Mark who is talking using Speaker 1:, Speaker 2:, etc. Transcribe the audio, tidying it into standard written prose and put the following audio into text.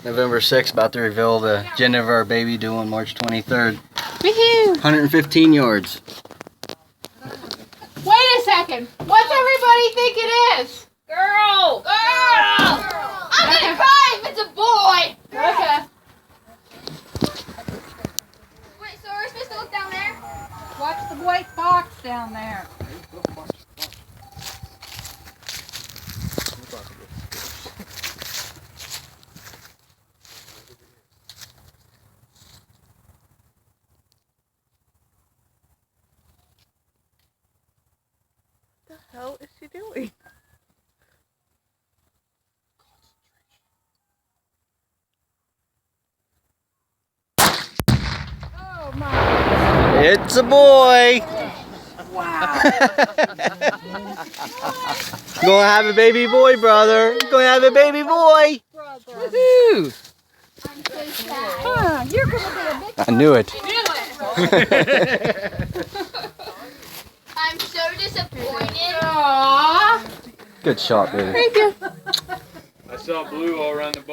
Speaker 1: November 6th, about to reveal the gender of our baby due on March 23rd.
Speaker 2: Woohoo!
Speaker 1: 115 yards.
Speaker 2: Wait a second. What's everybody think it is?
Speaker 3: Girl! I'm gonna cry if it's a boy!
Speaker 2: Okay.
Speaker 3: Wait, so we're supposed to look down there?
Speaker 2: Watch the white box down there.
Speaker 4: What the hell is she doing?
Speaker 2: Oh my.
Speaker 1: It's a boy!
Speaker 2: Wow.
Speaker 1: Gonna have a baby boy, brother. Gonna have a baby boy. Woohoo!
Speaker 3: I'm so sad.
Speaker 2: Huh, you're gonna be a big
Speaker 1: I knew it.
Speaker 3: I'm so disappointed.
Speaker 2: Aww.
Speaker 1: Good shot, baby.
Speaker 2: Thank you.
Speaker 5: I saw blue all around the boat.